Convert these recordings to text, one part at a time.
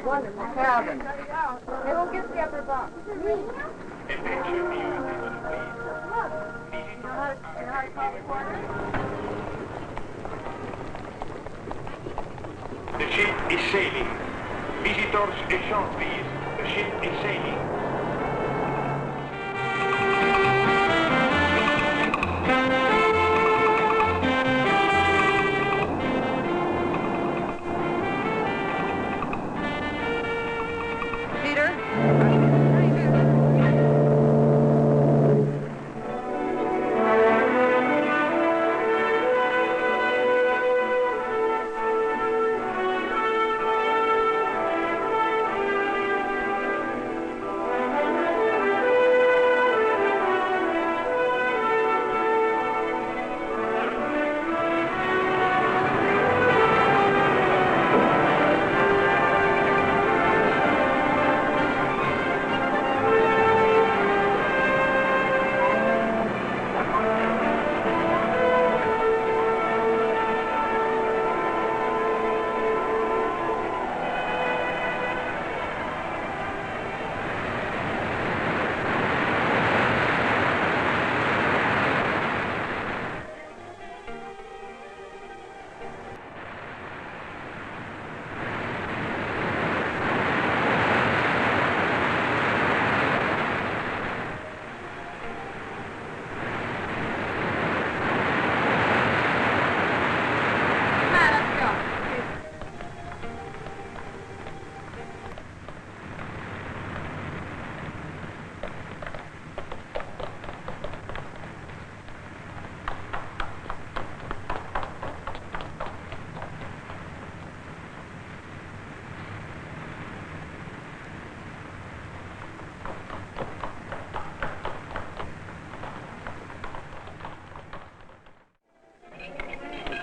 wonderful cabin. Hey, we'll get the upper bunk. The ship is sailing. Visitors ashore, please. The ship is sailing. Peter?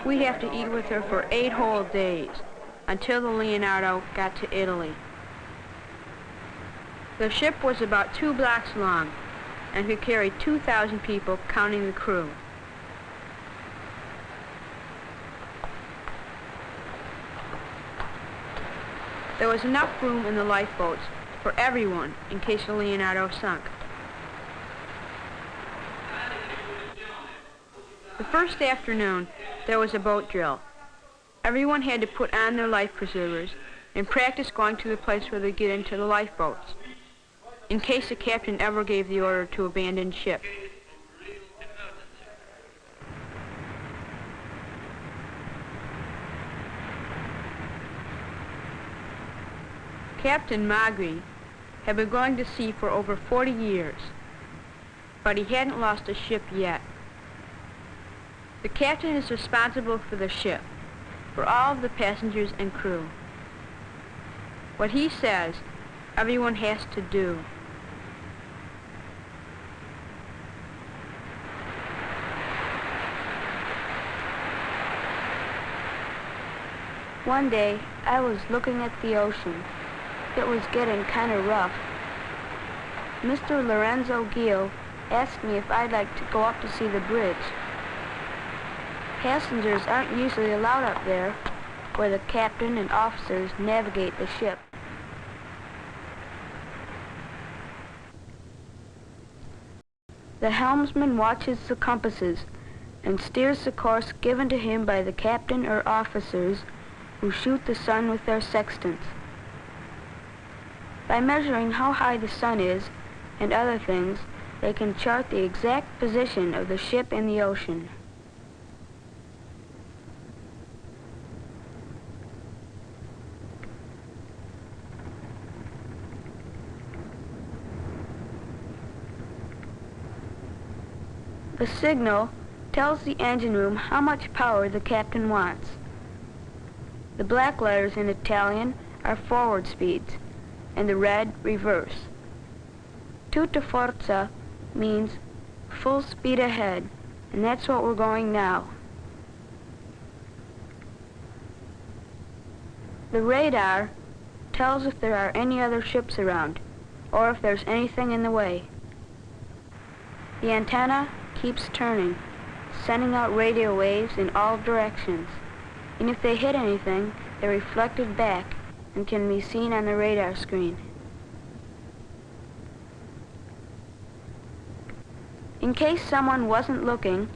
We'd have to eat with her for 8 whole days, until the Leonardo got to Italy. The ship was about 2 blocks long, and could carry 2,000 people, counting the crew. There was enough room in the lifeboats for everyone in case the Leonardo sunk. The first afternoon, there was a boat drill. Everyone had to put on their life preservers and practice going to the place where they get into the lifeboats, in case the captain ever gave the order to abandon ship. Captain Magri had been going to sea for over 40 years, but he hadn't lost a ship yet. The captain is responsible for the ship, for all of the passengers and crew. What he says, everyone has to do. One day, I was looking at the ocean. It was getting kind of rough. Mr. Lorenzo Gil asked me if I'd like to go up to see the bridge. Passengers aren't usually allowed up there, where the captain and officers navigate the ship. The helmsman watches the compasses and steers the course given to him by the captain or officers who shoot the sun with their sextants. By measuring how high the sun is and other things, they can chart the exact position of the ship in the ocean. The signal tells the engine room how much power the captain wants. The black letters in Italian are forward speeds, and the red reverse. Tutta forza means full speed ahead, and that's what we're going now. The radar tells if there are any other ships around, or if there's anything in the way. The antenna keeps turning, sending out radio waves in all directions, and if they hit anything, they're reflected back and can be seen on the radar screen. In case someone wasn't looking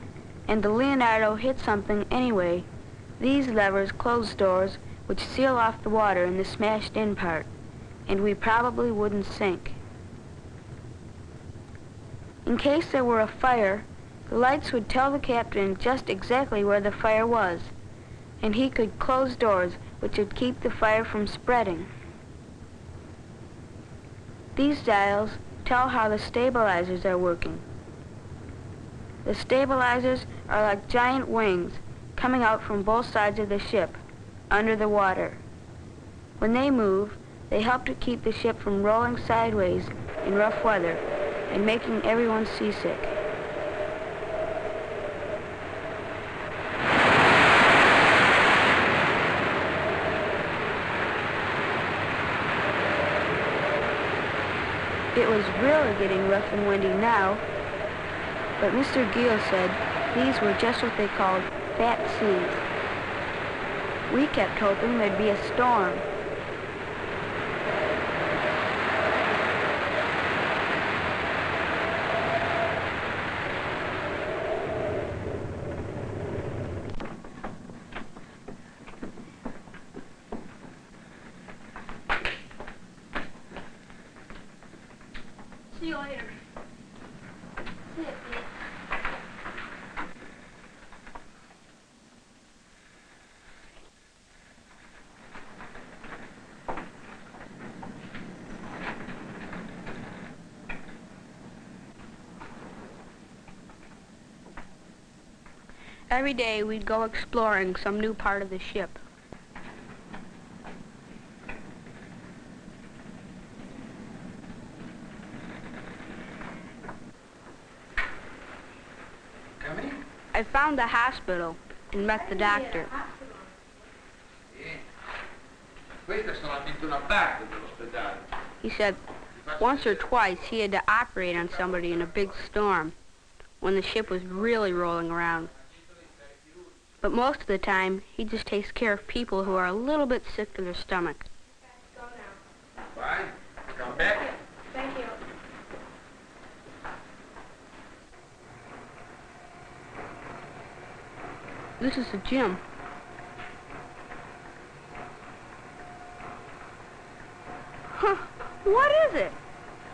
and the Leonardo hit something anyway, these levers close doors which seal off the water in the smashed-in part, and we probably wouldn't sink. In case there were a fire, the lights would tell the captain just exactly where the fire was, and he could close doors which would keep the fire from spreading. These dials tell how the stabilizers are working. The stabilizers are like giant wings coming out from both sides of the ship, under the water. When they move, they help to keep the ship from rolling sideways in rough weather and making everyone seasick. It was really getting rough and windy now, but Mr. Gill said these were just what they called fat seas. We kept hoping there'd be a storm. See you later. See you, Pete. Every day we'd go exploring some new part of the ship. Come in. I found the hospital and met the doctor. Sì. Queste sono la pintura parte dell'ospedale. He said once or twice he had to operate on somebody in a big storm when the ship was really rolling around. But most of the time, he just takes care of people who are a little bit sick to their stomach. Fine. Come back. Thank you. This is the gym. Huh, what is it?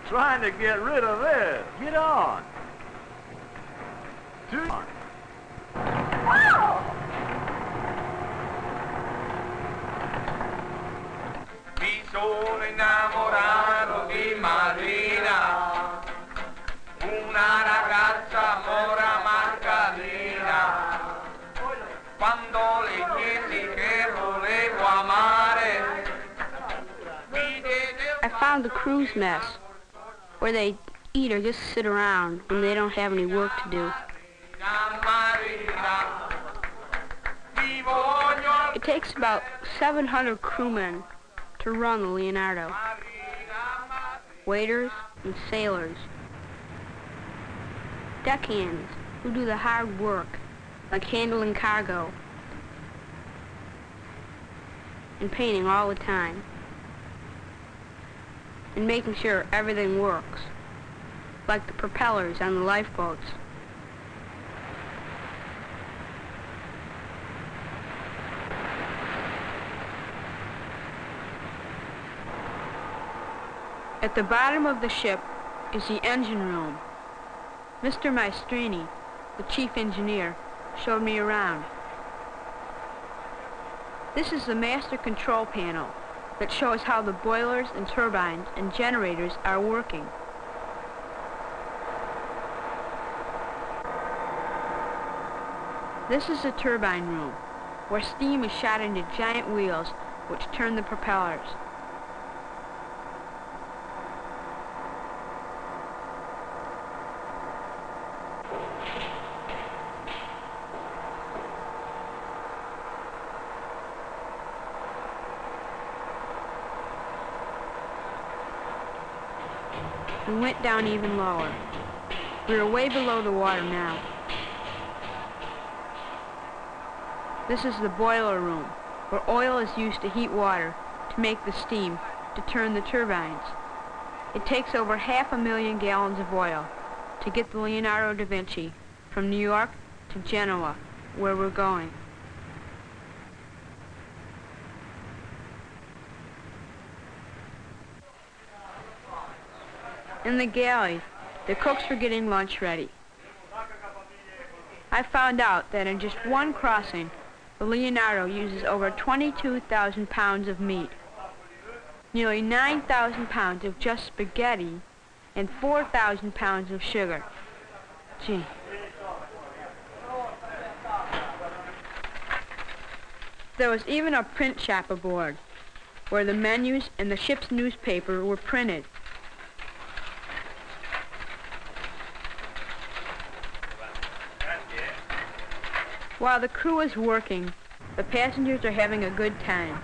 Trying to get rid of this. Get on. Mi sono innamorato di Marina, una ragazza mora Margarina. Quando le chiesi che volevo amare, mi diede I found the crew's mess, where they eat or just sit around when they don't have any work to do. Marina, ti voglio It takes about 700 crewmen to run the Leonardo. Waiters and sailors. Deckhands who do the hard work, like handling cargo and painting all the time, and making sure everything works, like the propellers on the lifeboats. At the bottom of the ship is the engine room. Mr. Maestrini, the chief engineer, showed me around. This is the master control panel that shows how the boilers and turbines and generators are working. This is the turbine room, where steam is shot into giant wheels which turn the propellers. We went down even lower. We are way below the water now. This is the boiler room, where oil is used to heat water to make the steam to turn the turbines. It takes over 500,000 gallons of oil to get the Leonardo da Vinci from New York to Genoa, where we're going. In the galley, the cooks were getting lunch ready. I found out that in just one crossing, the Leonardo uses over 22,000 pounds of meat, nearly 9,000 pounds of just spaghetti, and 4,000 pounds of sugar. Gee. There was even a print shop aboard, where the menus and the ship's newspaper were printed. While the crew is working, the passengers are having a good time.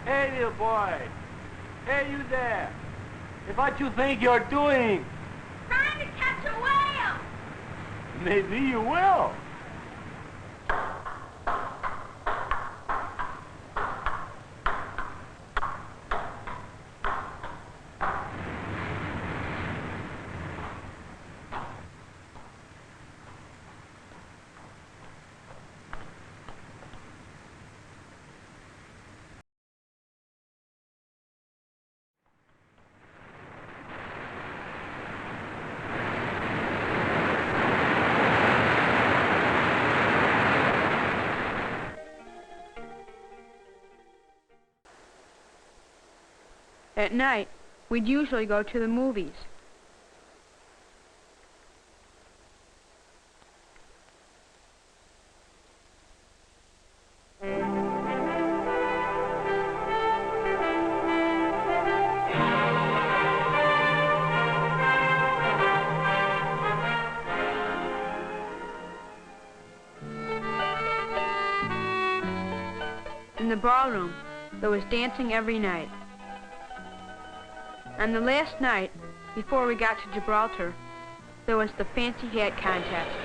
Hey, little boy. Hey, you there. What you think you're doing? Trying to catch a whale! Maybe you will. At night, we'd usually go to the movies. In the ballroom, there was dancing every night. And the last night, before we got to Gibraltar, there was the fancy hat contest.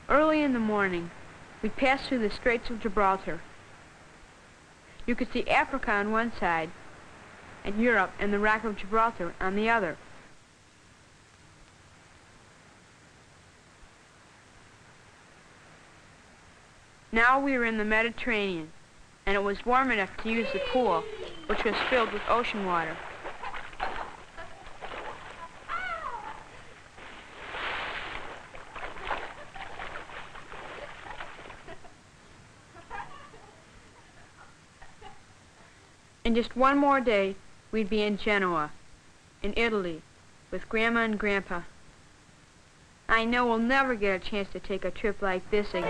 Early in the morning, we passed through the Straits of Gibraltar. You could see Africa on one side, and Europe and the Rock of Gibraltar on the other. Now we were in the Mediterranean, and it was warm enough to use the pool, which was filled with ocean water. In just one more day, we'd be in Genoa, in Italy, with Grandma and Grandpa. I know we'll never get a chance to take a trip like this again.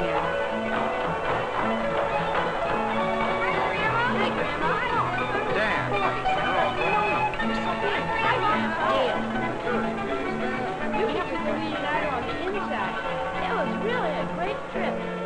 Dan. You hit the Leonardo on the inside. That was really a great trip.